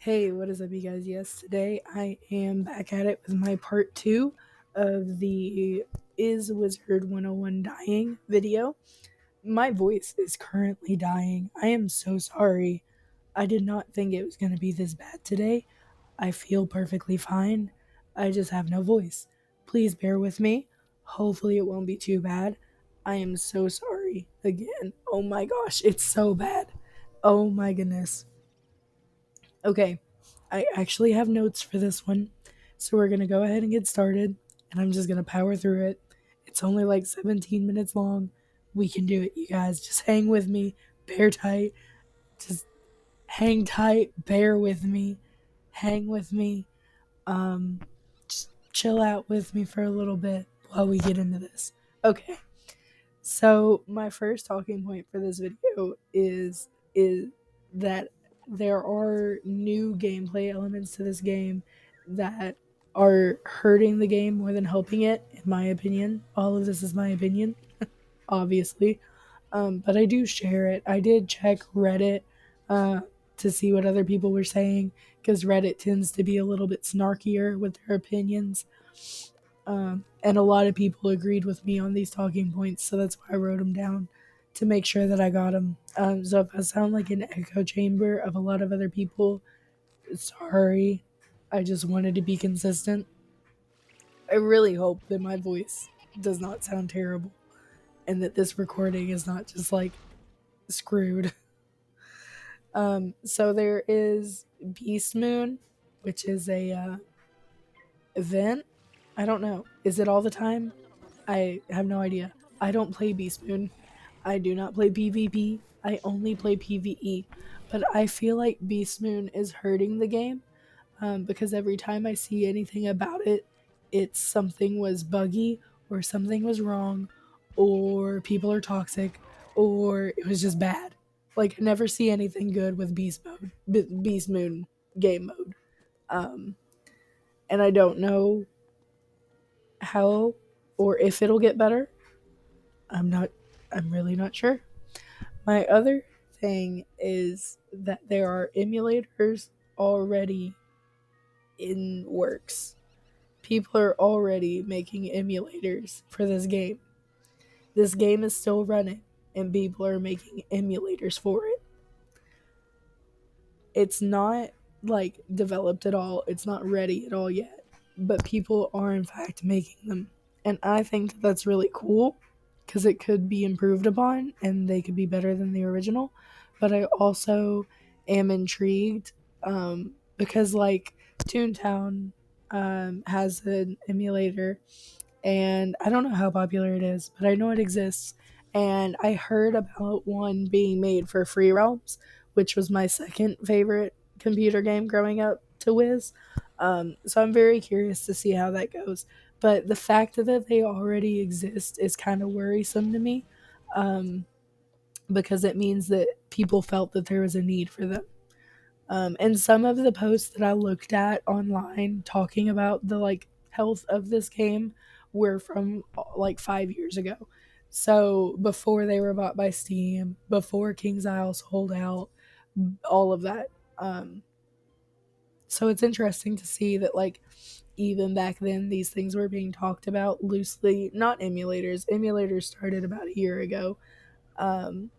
Hey, what is up, you guys? Yes, today I am back at it with my part two of the Is Wizard 101 Dying video. My voice is currently dying. I am so sorry. I did not think it was going to be this bad today. I feel perfectly fine. I just have no voice. Please bear with me. Hopefully, it won't be too bad. I am so sorry again. Oh my gosh, it's so bad. Oh my goodness. Okay, I actually have notes for this one, so we're gonna go ahead and get started, and I'm just gonna power through it. It's only like 17 minutes long. We can do it, you guys. Just hang with me, bear tight, just hang tight, bear with me, hang with me. Just chill out with me for a little bit while we get into this. Okay, so my first talking point for this video is that there are new gameplay elements to this game that are hurting the game more than helping it, in my opinion. All of this is my opinion, obviously. But I do share it. I did check Reddit uh, to see what other people were saying because Reddit tends to be a little bit snarkier with their opinions. And a lot of people agreed with me on these talking points, so that's why I wrote them down to make sure that I got them. So if I sound like an echo chamber of a lot of other people, sorry. I just wanted to be consistent. I really hope that my voice does not sound terrible and that this recording is not just like screwed. So there is Beast Moon, which is a event. I don't know. Is it all the time? I have no idea. I don't play Beast Moon. I do not play PvP. I only play PvE. But I feel like Beast Moon is hurting the game because every time I see anything about it, it's something was buggy or something was wrong or people are toxic or it was just bad. Like I never see anything good with Beast Moon game mode. Um, and I don't know how or if it'll get better. I'm not. I'm really not sure. My other thing is that there are emulators already in works. People are already making emulators for this game. This game is still running, and people are making emulators for it. It's not like developed at all, it's not ready at all yet, but people are in fact making them. And I think that that's really cool because it could be improved upon and they could be better than the original. But I also am intrigued because, like, Toontown has an emulator and I don't know how popular it is, but I know it exists. And I heard about one being made for Free Realms, which was my second favorite computer game growing up to whiz. So I'm very curious to see how that goes. But the fact that they already exist is kind of worrisome to me um, because it means that people felt that there was a need for them. And some of the posts that I looked at online talking about the like health of this game were from like 5 years ago. So before they were bought by Steam, before King's Isle sold out, all of that. Um, so it's interesting to see that like even back then these things were being talked about loosely. Not emulators. Emulators started about a year ago. Um,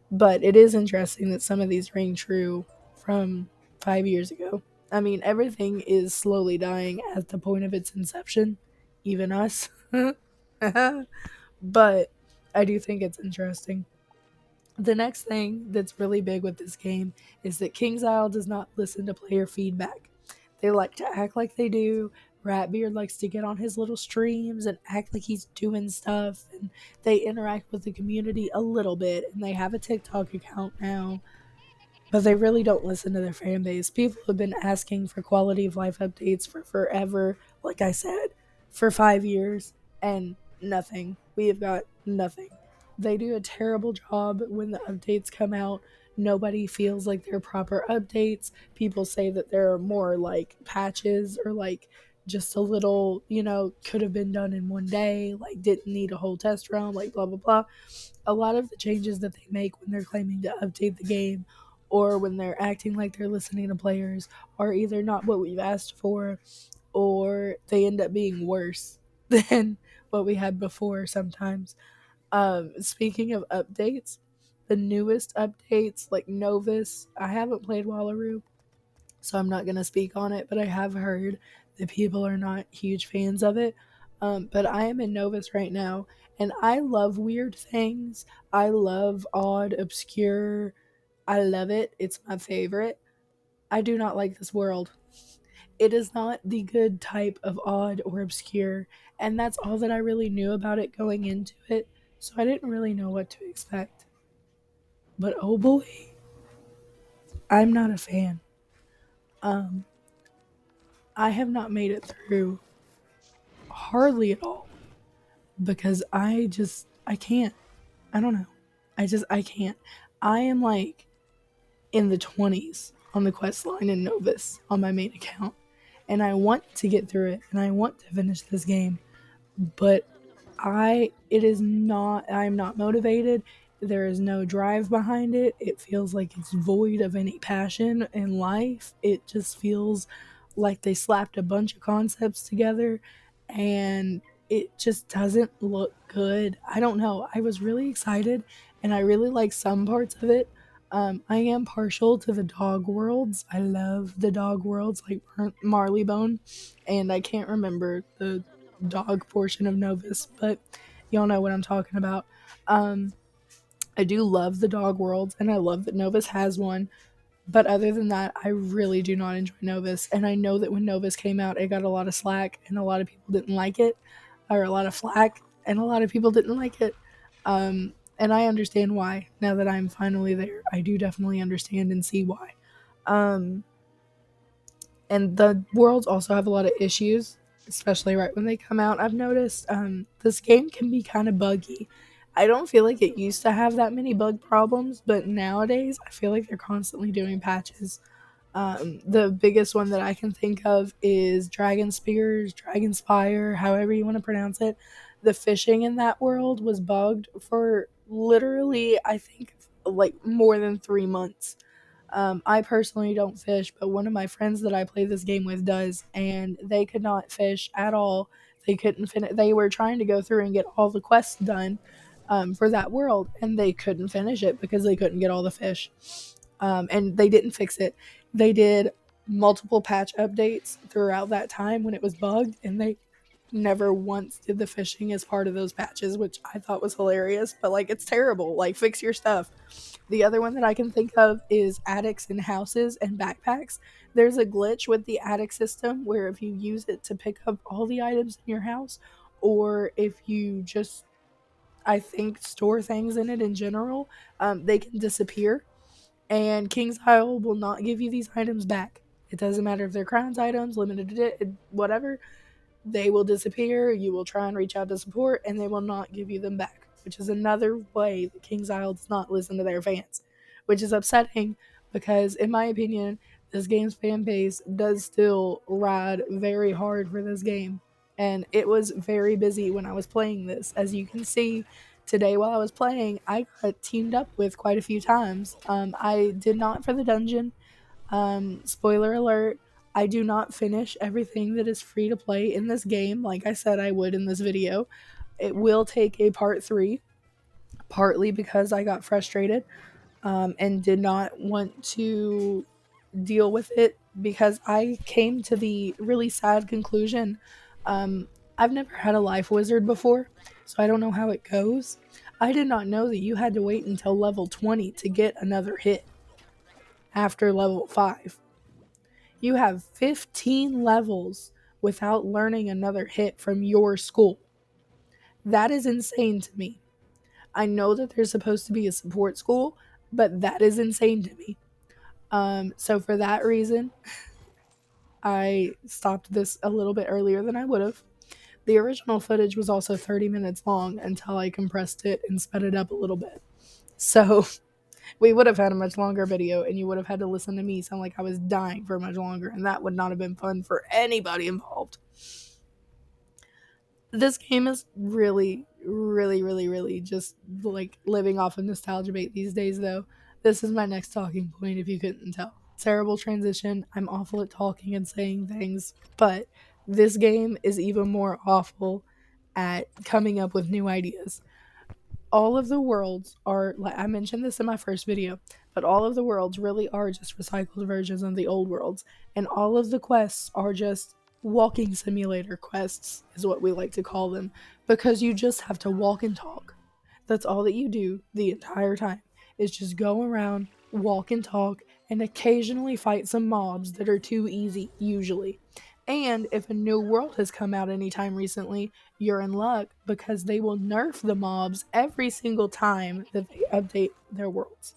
but it is interesting that some of these ring true from 5 years ago. I mean, everything is slowly dying at the point of its inception, even us. But I do think it's interesting. The next thing that's really big with this game is that King's Isle does not listen to player feedback. They like to act like they do. Ratbeard likes to get on his little streams and act like he's doing stuff, and they interact with the community a little bit, and they have a TikTok account now, but they really don't listen to their fan base. People have been asking for quality of life updates for forever, like I said, for 5 years, and nothing. We have got nothing. They do a terrible job when the updates come out. Nobody feels like they're proper updates. People say that there are more like patches or like just a little, could have been done in one day, like didn't need a whole test run, like blah, blah, blah. A lot of the changes that they make when they're claiming to update the game or when they're acting like they're listening to players are either not what we've asked for, or they end up being worse than what we had before sometimes. Speaking of updates, the newest updates like Novus, I haven't played Wallaroo, so I'm not gonna speak on it, but I have heard that people are not huge fans of it. But I am in Novus right now, and I love weird things. I love odd, obscure. I love it. It's my favorite. I do not like this world. It is not the good type of odd or obscure, and that's all that I really knew about it going into it, so I didn't really know what to expect. But oh boy, I'm not a fan. Um, I have not made it through hardly at all because I can't. I don't know. I can't. I am like in the 20s on the quest line in Novus on my main account, and I want to get through it and I want to finish this game, but I'm not motivated. There is no drive behind it. It feels like it's void of any passion in life. It just feels like they slapped a bunch of concepts together and it just doesn't look good. I don't know. I was really excited and I really like some parts of it. I am partial to the dog worlds. I love the dog worlds like Marleybone, and I can't remember the dog portion of Novus, but y'all know what I'm talking about. Um, I do love the dog worlds, and I love that Novus has one. But other than that, I really do not enjoy Novus. And I know that when Novus came out, it got a lot of slack, and a lot of people didn't like it, or a lot of flack, and a lot of people didn't like it. And I understand why. Now that I'm finally there, I do definitely understand and see why. Um, and the worlds also have a lot of issues, especially right when they come out. I've noticed this game can be kind of buggy. I don't feel like it used to have that many bug problems, but nowadays I feel like they're constantly doing patches. The biggest one that I can think of is Dragon Spears, Dragon Spire, however you want to pronounce it. The fishing in that world was bugged for literally, I think, like more than 3 months. I personally don't fish, but one of my friends that I play this game with does, and they could not fish at all. They couldn't finish. They were trying to go through and get all the quests done for that world, and they couldn't finish it because they couldn't get all the fish. And they didn't fix it. They did multiple patch updates throughout that time when it was bugged, and they never once did the fishing as part of those patches, which I thought was hilarious. But like, it's terrible. Like, fix your stuff. The other one that I can think of is attics and houses and backpacks. There's a glitch with the attic system where if you use it to pick up all the items in your house, or if you just, I think, store things in it in general, they can disappear. And King's Isle will not give you these items back. It doesn't matter if they're crowns items, limited, whatever, they will disappear. You will try and reach out to support, and they will not give you them back, which is another way that King's Isle does not listen to their fans, which is upsetting because, in my opinion, this game's fan base does still ride very hard for this game. And it was very busy when I was playing this. As you can see, today while I was playing, I got teamed up with quite a few times. I did not for the dungeon. Spoiler alert, I do not finish everything that is free to play in this game, like I said I would in this video. It will take a part 3, partly because I got frustrated and did not want to deal with it because I came to the really sad conclusion. Um, I've never had a life wizard before, so I don't know how it goes. I did not know that you had to wait until level 20 to get another hit after level 5. You have 15 levels without learning another hit from your school. That is insane to me. I know that there's supposed to be a support school, but that is insane to me. So for that reason, I stopped this a little bit earlier than I would have. The original footage was also 30 minutes long until I compressed it and sped it up a little bit. So we would have had a much longer video, and you would have had to listen to me sound like I was dying for much longer, and that would not have been fun for anybody involved. This game is really, really, really, really just like living off of nostalgia bait these days, though. This is my next talking point, if you couldn't tell. Terrible transition. I'm awful at talking and saying things, but this game is even more awful at coming up with new ideas. All of the worlds are, like I mentioned this in my first video, but all of the worlds really are just recycled versions of the old worlds, and all of the quests are just walking simulator quests, is what we like to call them, because you just have to walk and talk. That's all that you do the entire time, is just go around, walk and talk, and occasionally fight some mobs that are too easy, usually. And if a new world has come out anytime recently, you're in luck because they will nerf the mobs every single time that they update their worlds.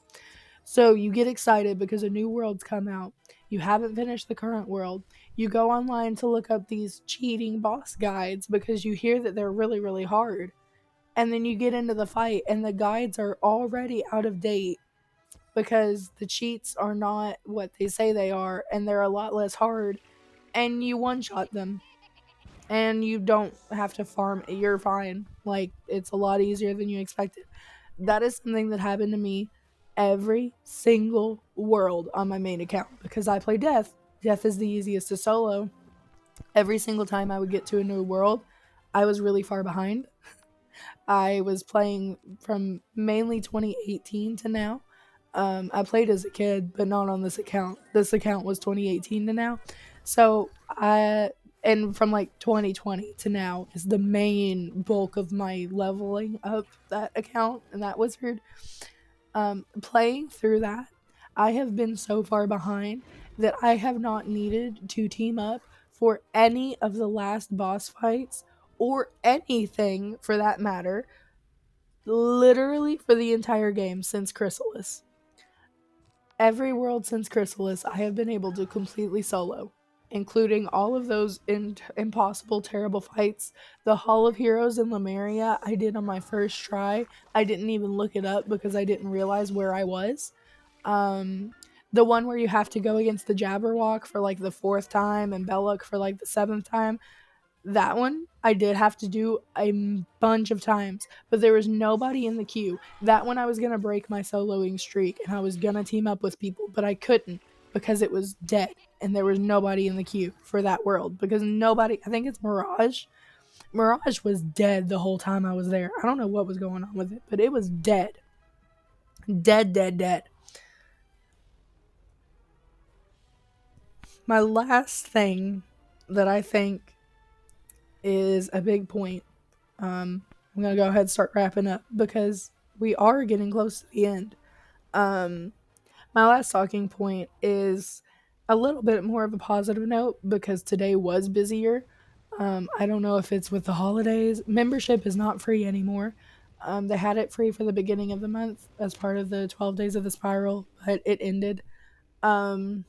So you get excited because a new world's come out. You haven't finished the current world. You go online to look up these cheating boss guides because you hear that they're really, really hard. And then you get into the fight, and the guides are already out of date because the cheats are not what they say they are, and they're a lot less hard. And you one shot them, and you don't have to farm. You're fine. Like, it's a lot easier than you expected. That is something that happened to me every single world on my main account because I play Death. Death is the easiest to solo. Every single time I would get to a new world, I was really far behind. I was playing from mainly 2018 to now. I played as a kid, but not on this account. This account was 2018 to now. So and from like 2020 to now is the main bulk of my leveling up that account and that wizard. Playing through that, I have been so far behind that I have not needed to team up for any of the last boss fights or anything for that matter, literally for the entire game since Chrysalis. Every world since Chrysalis, I have been able to completely solo, including all of those impossible, terrible fights. The Hall of Heroes in Lemuria, I did on my first try. I didn't even look it up because I didn't realize where I was. Um, the one where you have to go against the Jabberwock for like the fourth time and Belloc for like the seventh time, that one I did have to do a bunch of times, but there was nobody in the queue. That one I was gonna break my soloing streak and I was gonna team up with people, but I couldn't because it was dead and there was nobody in the queue for that world because nobody, I think it's Mirage. Mirage was dead the whole time I was there. I don't know what was going on with it, but it was dead. Dead, dead, dead. My last thing that I think is a big point. I'm gonna go ahead and start wrapping up because we are getting close to the end. Um, my last talking point is a little bit more of a positive note because today was busier. I don't know if it's with the holidays. Membership is not free anymore. They had it free for the beginning of the month as part of the 12 days of the spiral, but it ended. Um,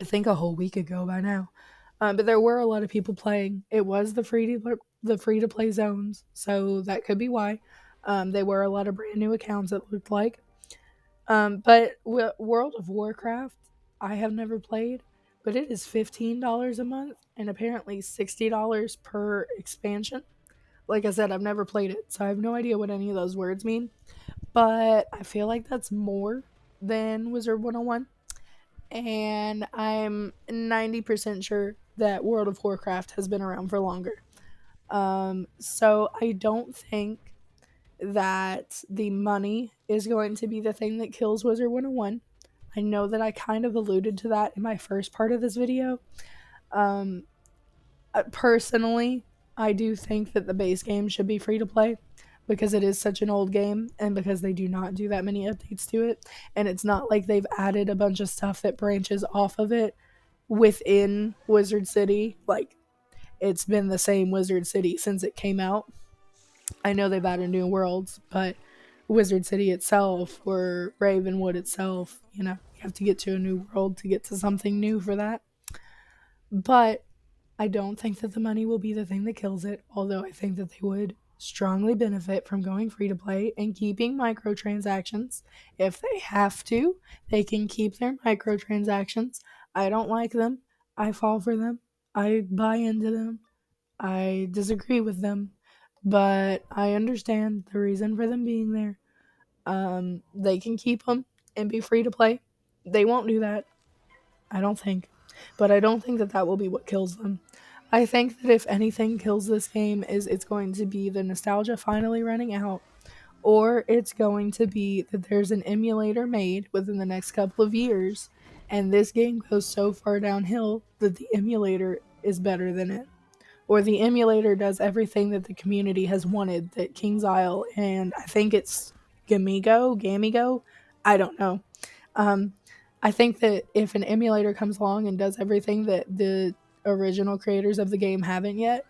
I think a whole week ago by now. But there were a lot of people playing. It was the free to play zones, so that could be why. They were a lot of brand new accounts. It looked like. But World of Warcraft, I have never played, but it is $15 a month and apparently $60 per expansion. Like I said, I've never played it, so I have no idea what any of those words mean. But I feel like that's more than Wizard 101, and I'm 90% sure that World of Warcraft has been around for longer. So I don't think that the money is going to be the thing that kills Wizard 101. I know that I kind of alluded to that in my first part of this video. Um, Personally, I do think that the base game should be free to play because it is such an old game and because they do not do that many updates to it. And it's not like they've added a bunch of stuff that branches off of it within Wizard City. Like, it's been the same Wizard City since it came out. I know they've added new worlds, but Wizard City itself or Ravenwood itself, you have to get to a new world to get to something new for that. But I don't think that the money will be the thing that kills it, although I think that they would strongly benefit from going free to play and keeping microtransactions. If they have to, they can keep their microtransactions. I don't like them. I fall for them. I buy into them. I disagree with them, but I understand the reason for them being there. They can keep them. and be free to play. They won't do that, I don't think. But I don't think that that will be what kills them. I think that if anything kills this game is it's going to be the nostalgia finally running out, or it's going to be that there's an emulator made within the next couple of years and this game goes so far downhill that the emulator is better than it, or the emulator does everything that the community has wanted that King's Isle and I think it's Gamigo, I don't know. Um, I think that if an emulator comes along and does everything that the original creators of the game haven't yet,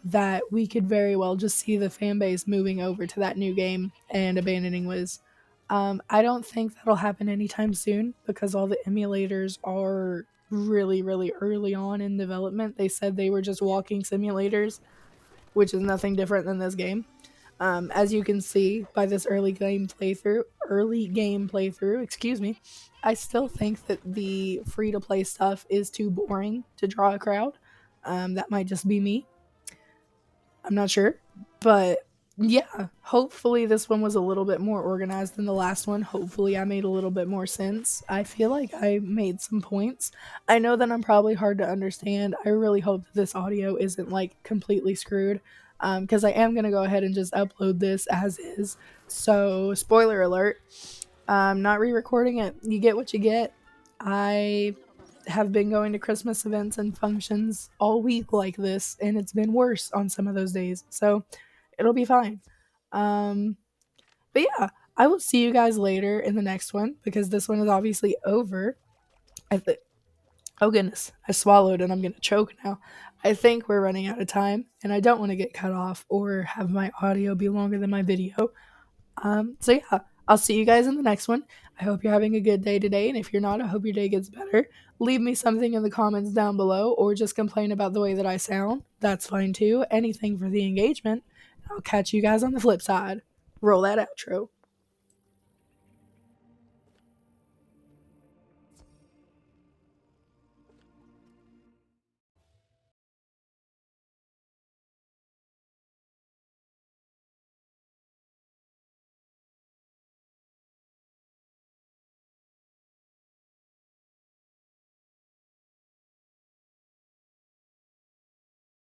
that we could very well just see the fan base moving over to that new game and abandoning Wiz. I don't think that'll happen anytime soon because all the emulators are really, really early on in development. They said they were just walking simulators, which is nothing different than this game. As you can see by this early game playthrough, excuse me, I still think that the free to play stuff is too boring to draw a crowd. That might just be me. I'm not sure. But yeah, hopefully this one was a little bit more organized than the last one. Hopefully I made a little bit more sense. I feel like I made some points. I know that I'm probably hard to understand. I really hope that this audio isn't like completely screwed. Because I am going to go ahead and just upload this as is. So, spoiler alert, I'm not re recording it. You get what you get. I have been going to Christmas events and functions all week like this, and it's been worse on some of those days. So it'll be fine. Um, but yeah, I will see you guys later in the next one because this one is obviously over. Oh goodness, I swallowed and I'm gonna choke now. I think we're running out of time, and I don't want to get cut off or have my audio be longer than my video. So yeah, I'll see you guys in the next one. I hope you're having a good day today, and if you're not, I hope your day gets better. Leave me something in the comments down below, or just complain about the way that I sound. That's fine too. Anything for the engagement. I'll catch you guys on the flip side. Roll that outro.